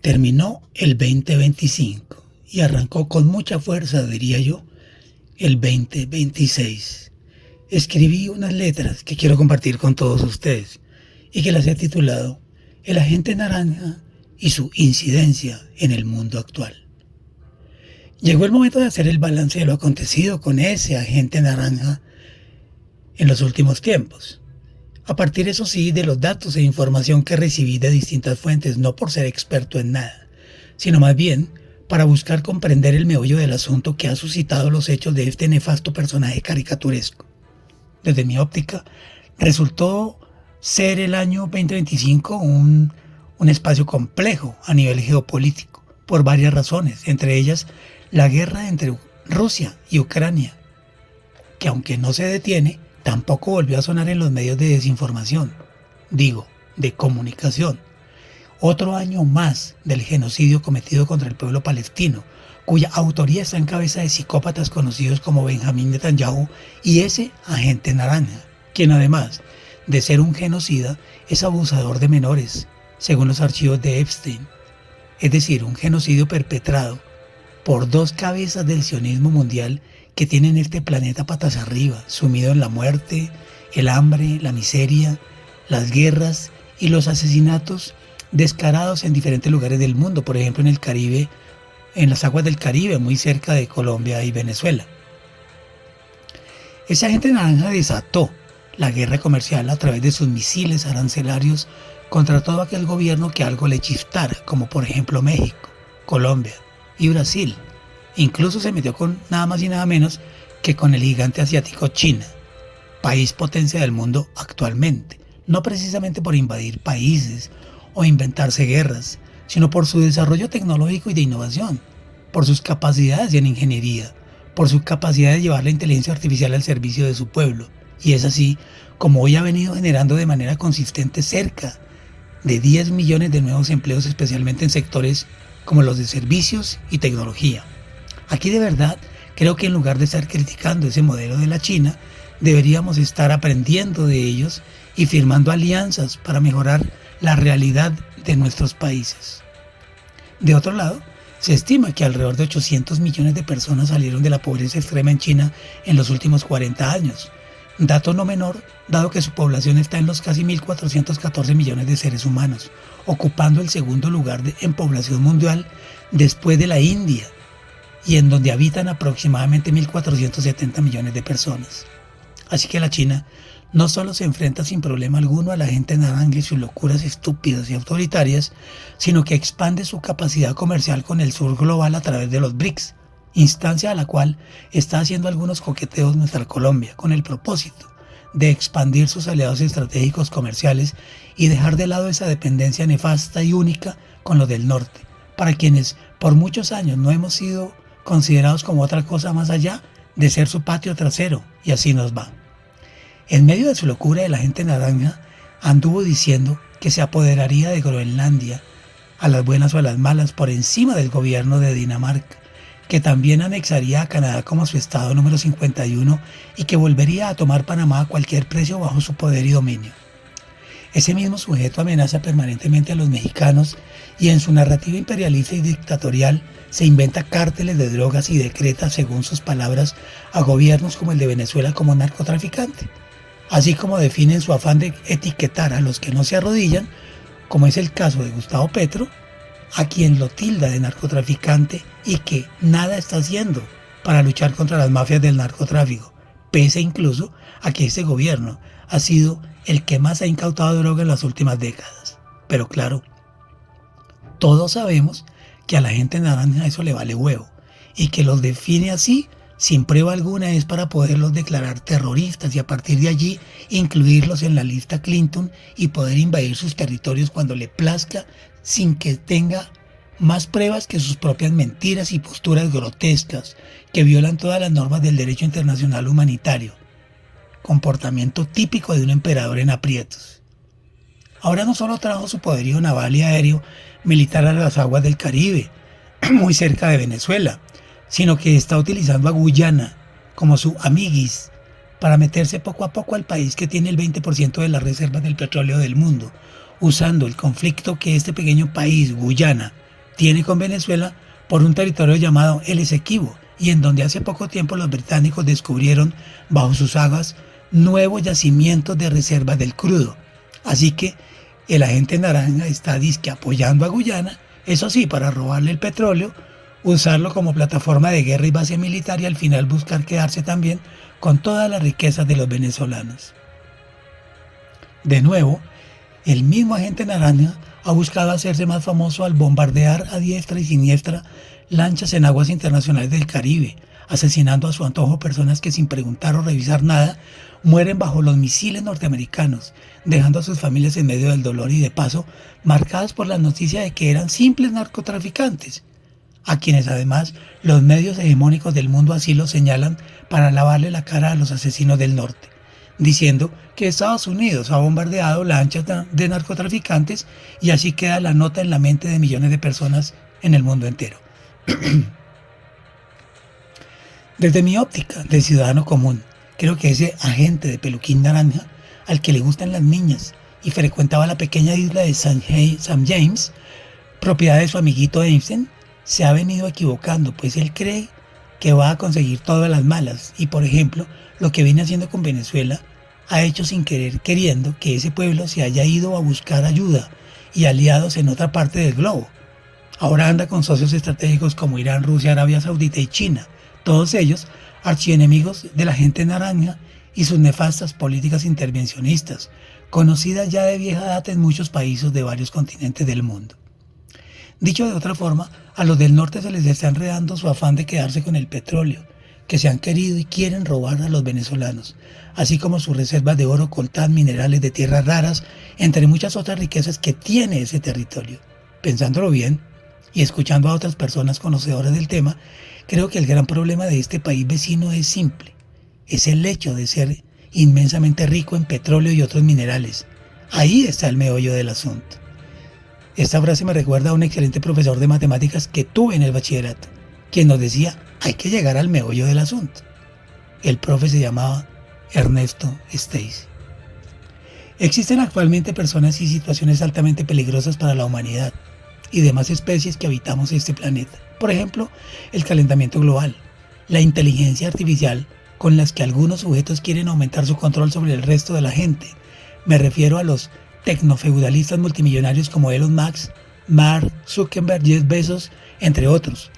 Terminó el 2025 y arrancó con mucha fuerza, diría yo, el 2026. Escribí unas letras que quiero compartir con todos ustedes y que las he titulado El agente naranja y su incidencia en el mundo actual. Llegó el momento de hacer el balance de lo acontecido con ese agente naranja en los últimos tiempos. A partir, eso sí, de los datos e información que recibí de distintas fuentes, no por ser experto en nada, sino más bien para buscar comprender el meollo del asunto que ha suscitado los hechos de este nefasto personaje caricaturesco. Desde mi óptica, resultó ser el año 2025 un espacio complejo a nivel geopolítico, por varias razones, entre ellas la guerra entre Rusia y Ucrania, que aunque no se detiene, tampoco volvió a sonar en los medios de desinformación, de comunicación. Otro año más del genocidio cometido contra el pueblo palestino, cuya autoría está en cabeza de psicópatas conocidos como Benjamín Netanyahu y ese agente naranja, quien además de ser un genocida es abusador de menores, según los archivos de Epstein. Es decir, un genocidio perpetrado por dos cabezas del sionismo mundial que tienen este planeta patas arriba, sumido en la muerte, el hambre, la miseria, las guerras y los asesinatos descarados en diferentes lugares del mundo, por ejemplo en el Caribe, en las aguas del Caribe, muy cerca de Colombia y Venezuela. Ese agente naranja desató la guerra comercial a través de sus misiles arancelarios contra todo aquel gobierno que algo le chistara, como por ejemplo México, Colombia y Brasil. Incluso se metió con nada más y nada menos que con el gigante asiático China, país potencia del mundo actualmente, no precisamente por invadir países o inventarse guerras, sino por su desarrollo tecnológico y de innovación, por sus capacidades en ingeniería, por su capacidad de llevar la inteligencia artificial al servicio de su pueblo, y es así como hoy ha venido generando de manera consistente cerca de 10 millones de nuevos empleos, especialmente en sectores como los de servicios y tecnología. Aquí de verdad creo que en lugar de estar criticando ese modelo de la China, deberíamos estar aprendiendo de ellos y firmando alianzas para mejorar la realidad de nuestros países. De otro lado, se estima que alrededor de 800 millones de personas salieron de la pobreza extrema en China en los últimos 40 años, dato no menor dado que su población está en los casi 1.414 millones de seres humanos, ocupando el segundo lugar en población mundial después de la India, y en donde habitan aproximadamente 1.470 millones de personas. Así que la China no solo se enfrenta sin problema alguno a la gente naranja y sus locuras estúpidas y autoritarias, sino que expande su capacidad comercial con el sur global a través de los BRICS, instancia a la cual está haciendo algunos coqueteos nuestra Colombia, con el propósito de expandir sus aliados estratégicos comerciales y dejar de lado esa dependencia nefasta y única con los del norte, para quienes por muchos años no hemos sido considerados como otra cosa más allá de ser su patio trasero, y así nos va. En medio de su locura, el agente naranja anduvo diciendo que se apoderaría de Groenlandia, a las buenas o a las malas, por encima del gobierno de Dinamarca, que también anexaría a Canadá como su estado número 51 y que volvería a tomar Panamá a cualquier precio bajo su poder y dominio. Ese mismo sujeto amenaza permanentemente a los mexicanos y en su narrativa imperialista y dictatorial se inventa cárteles de drogas y decreta, según sus palabras, a gobiernos como el de Venezuela como narcotraficante, así como define en su afán de etiquetar a los que no se arrodillan, como es el caso de Gustavo Petro, a quien lo tilda de narcotraficante y que nada está haciendo para luchar contra las mafias del narcotráfico, pese incluso a que este gobierno ha sido el que más ha incautado droga en las últimas décadas. Pero claro, todos sabemos que a la gente naranja eso le vale huevo, y que los define así, sin prueba alguna, es para poderlos declarar terroristas y a partir de allí incluirlos en la lista Clinton y poder invadir sus territorios cuando le plazca, sin que tenga más pruebas que sus propias mentiras y posturas grotescas que violan todas las normas del derecho internacional humanitario. Comportamiento típico de un emperador en aprietos. Ahora no solo trajo su poderío naval y aéreo militar a las aguas del Caribe, muy cerca de Venezuela, sino que está utilizando a Guyana como su amiguis para meterse poco a poco al país que tiene el 20% de las reservas del petróleo del mundo, usando el conflicto que este pequeño país, Guyana, tiene con Venezuela por un territorio llamado el Esequibo, y en donde hace poco tiempo los británicos descubrieron bajo sus aguas nuevos yacimientos de reservas del crudo. Así que el agente naranja está disque apoyando a Guyana, eso sí, para robarle el petróleo, usarlo como plataforma de guerra y base militar y al final buscar quedarse también con todas las riquezas de los venezolanos. De nuevo, el mismo agente naranja ha buscado hacerse más famoso al bombardear a diestra y siniestra lanchas en aguas internacionales del Caribe, asesinando a su antojo personas que sin preguntar o revisar nada mueren bajo los misiles norteamericanos, dejando a sus familias en medio del dolor y de paso marcadas por la noticia de que eran simples narcotraficantes, a quienes además los medios hegemónicos del mundo así los señalan para lavarle la cara a los asesinos del norte, diciendo que Estados Unidos ha bombardeado lanchas de narcotraficantes y así queda la nota en la mente de millones de personas en el mundo entero. Desde mi óptica de ciudadano común, creo que ese agente de peluquín naranja al que le gustan las niñas y frecuentaba la pequeña isla de St. James, propiedad de su amiguito Einstein, se ha venido equivocando, pues él cree que va a conseguir todas las malas y, por ejemplo, lo que viene haciendo con Venezuela ha hecho sin querer queriendo que ese pueblo se haya ido a buscar ayuda y aliados en otra parte del globo. Ahora anda con socios estratégicos como Irán, Rusia, Arabia Saudita y China, todos ellos archienemigos de la gente naranja y sus nefastas políticas intervencionistas, conocidas ya de vieja data en muchos países de varios continentes del mundo. Dicho de otra forma, a los del norte se les está enredando su afán de quedarse con el petróleo, que se han querido y quieren robar a los venezolanos, así como sus reservas de oro, coltán, minerales de tierras raras, entre muchas otras riquezas que tiene ese territorio. Pensándolo bien, y escuchando a otras personas conocedoras del tema, creo que el gran problema de este país vecino es simple. Es el hecho de ser inmensamente rico en petróleo y otros minerales. Ahí está el meollo del asunto. Esta frase me recuerda a un excelente profesor de matemáticas que tuve en el bachillerato, quien nos decía, hay que llegar al meollo del asunto. El profe se llamaba Ernesto Stacy. Existen actualmente personas y situaciones altamente peligrosas para la humanidad y demás especies que habitamos este planeta. Por ejemplo, el calentamiento global, la inteligencia artificial con las que algunos sujetos quieren aumentar su control sobre el resto de la gente. Me refiero a los tecnofeudalistas multimillonarios como Elon Musk, Mark Zuckerberg, Jeff Bezos, entre otros,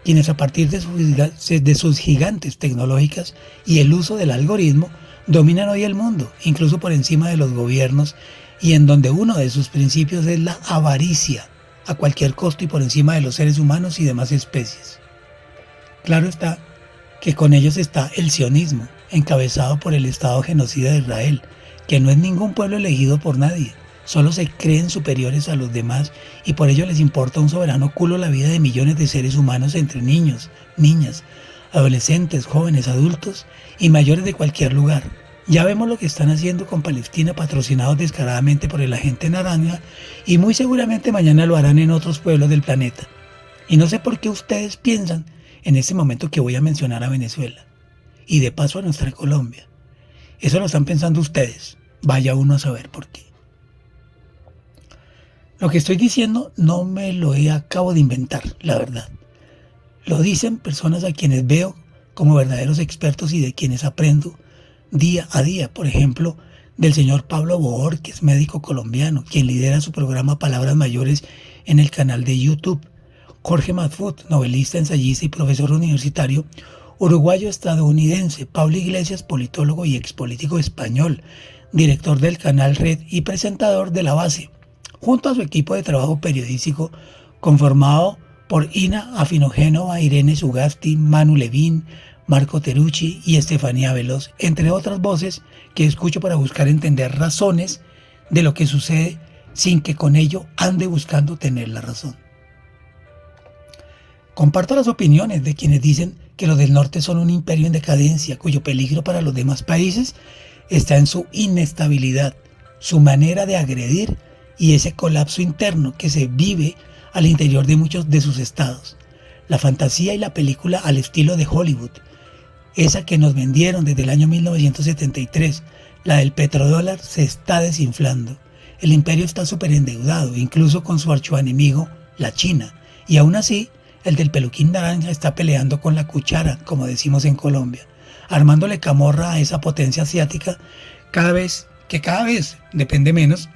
quienes a partir de sus gigantes tecnológicas y el uso del algoritmo dominan hoy el mundo, incluso por encima de los gobiernos, y en donde uno de sus principios es la avaricia, a cualquier costo y por encima de los seres humanos y demás especies. Claro está que con ellos está el sionismo, encabezado por el Estado genocida de Israel, que no es ningún pueblo elegido por nadie, solo se creen superiores a los demás y por ello les importa un soberano culo la vida de millones de seres humanos entre niños, niñas, adolescentes, jóvenes, adultos y mayores de cualquier lugar. Ya vemos lo que están haciendo con Palestina, patrocinados descaradamente por el agente naranja, y muy seguramente mañana lo harán en otros pueblos del planeta. Y no sé por qué ustedes piensan en este momento que voy a mencionar a Venezuela, y de paso a nuestra Colombia. Eso lo están pensando ustedes, vaya uno a saber por qué. Lo que estoy diciendo no me lo acabo de inventar, la verdad. Lo dicen personas a quienes veo como verdaderos expertos y de quienes aprendo día a día, por ejemplo, del señor Pablo Bohor, que es médico colombiano, quien lidera su programa Palabras Mayores en el canal de YouTube. Jorge Madfut, novelista, ensayista y profesor universitario, uruguayo-estadounidense. Pablo Iglesias, politólogo y expolítico español, director del canal Red y presentador de La Base, junto a su equipo de trabajo periodístico conformado por Ina Afinogénova, Irene Sugasti, Manu Levín, Marco Terucci y Estefanía Veloz, entre otras voces que escucho para buscar entender razones de lo que sucede sin que con ello ande buscando tener la razón. Comparto las opiniones de quienes dicen que los del norte son un imperio en decadencia cuyo peligro para los demás países está en su inestabilidad, su manera de agredir y ese colapso interno que se vive al interior de muchos de sus estados. La fantasía y la película al estilo de Hollywood, esa que nos vendieron desde el año 1973, la del petrodólar, se está desinflando. El imperio está súper endeudado, incluso con su archienemigo, la China, Y aún así, el del peluquín naranja está peleando con la cuchara, como decimos en Colombia, armándole camorra a esa potencia asiática cada vez depende menos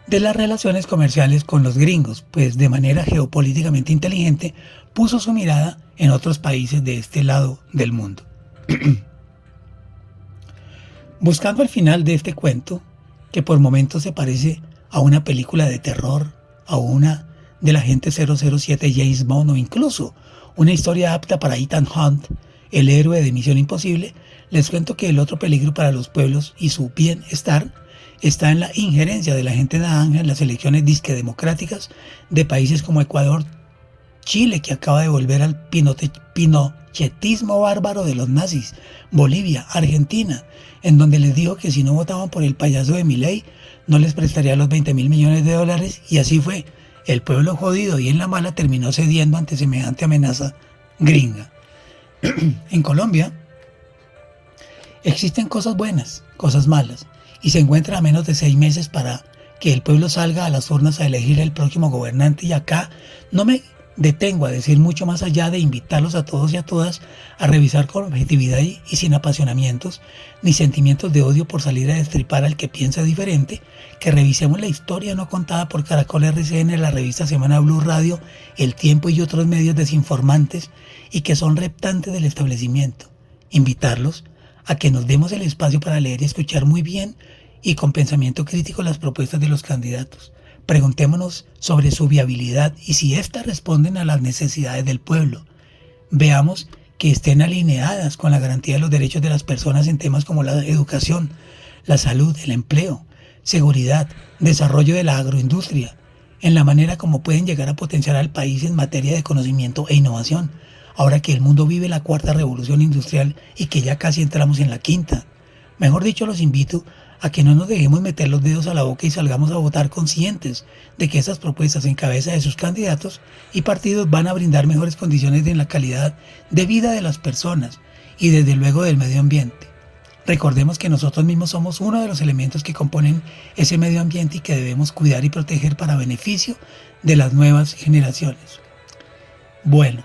de las relaciones comerciales con los gringos, pues de manera geopolíticamente inteligente puso su mirada en otros países de este lado del mundo. Buscando el final de este cuento, que por momentos se parece a una película de terror, a una del agente 007 James Bond o incluso una historia apta para Ethan Hunt, el héroe de Misión Imposible, les cuento que el otro peligro para los pueblos y su bienestar está en la injerencia de la gente naranja en las elecciones disque democráticas de países como Ecuador, Chile, que acaba de volver al pinochetismo bárbaro de los nazis, Bolivia, Argentina, en donde les dijo que si no votaban por el payaso de Milei, no les prestaría los 20.000 millones de dólares, y así fue. El pueblo jodido y en la mala terminó cediendo ante semejante amenaza gringa. En Colombia existen cosas buenas, cosas malas, y se encuentra a menos de 6 meses para que el pueblo salga a las urnas a elegir el próximo gobernante, y acá no me detengo a decir mucho más allá de invitarlos a todos y a todas a revisar con objetividad y sin apasionamientos ni sentimientos de odio por salir a destripar al que piensa diferente, que revisemos la historia no contada por Caracol RCN, la revista Semana Blue Radio, El Tiempo y otros medios desinformantes y que son reptantes del establecimiento. Invitarlos a que nos demos el espacio para leer y escuchar muy bien y con pensamiento crítico las propuestas de los candidatos. Preguntémonos sobre su viabilidad y si éstas responden a las necesidades del pueblo. Veamos que estén alineadas con la garantía de los derechos de las personas en temas como la educación, la salud, el empleo, seguridad, desarrollo de la agroindustria, en la manera como pueden llegar a potenciar al país en materia de conocimiento e innovación, ahora que el mundo vive la cuarta revolución industrial y que ya casi entramos en la quinta. Mejor dicho, los invito a que no nos dejemos meter los dedos a la boca y salgamos a votar conscientes de que esas propuestas en cabeza de sus candidatos y partidos van a brindar mejores condiciones en la calidad de vida de las personas y desde luego del medio ambiente. Recordemos que nosotros mismos somos uno de los elementos que componen ese medio ambiente y que debemos cuidar y proteger para beneficio de las nuevas generaciones. Bueno,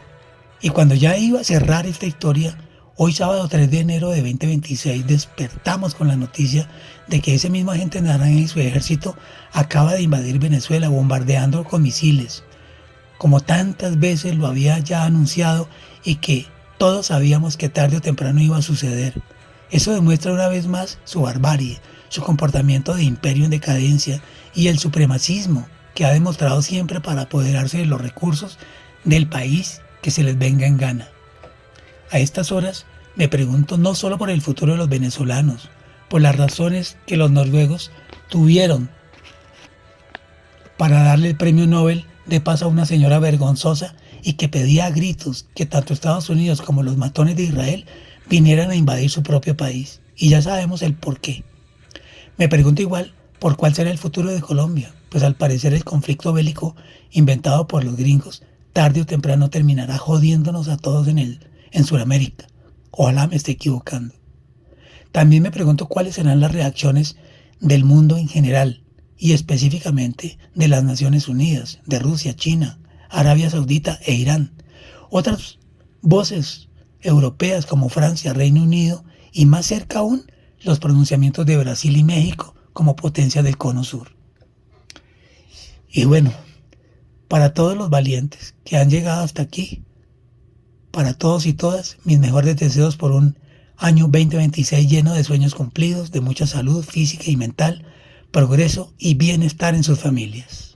y cuando ya iba a cerrar esta historia, hoy sábado 3 de enero de 2026 despertamos con la noticia de que ese mismo agente naranja y su ejército acaba de invadir Venezuela bombardeando con misiles, como tantas veces lo había ya anunciado y que todos sabíamos que tarde o temprano iba a suceder. Eso demuestra una vez más su barbarie, su comportamiento de imperio en decadencia y el supremacismo que ha demostrado siempre para apoderarse de los recursos del país que se les venga en gana. A estas horas me pregunto no solo por el futuro de los venezolanos, por las razones que los noruegos tuvieron para darle el premio Nobel de Paz a una señora vergonzosa y que pedía a gritos que tanto Estados Unidos como los matones de Israel vinieran a invadir su propio país. Y ya sabemos el por qué. Me pregunto igual por cuál será el futuro de Colombia, pues al parecer el conflicto bélico inventado por los gringos tarde o temprano terminará jodiéndonos a todos en Sudamérica. Ojalá me esté equivocando. También me pregunto cuáles serán las reacciones del mundo en general y específicamente de las Naciones Unidas, de Rusia, China, Arabia Saudita e Irán. Otras voces europeas como Francia, Reino Unido y más cerca aún los pronunciamientos de Brasil y México como potencia del Cono Sur. Y bueno, para todos los valientes que han llegado hasta aquí, para todos y todas, mis mejores deseos por un año 2026 lleno de sueños cumplidos, de mucha salud física y mental, progreso y bienestar en sus familias.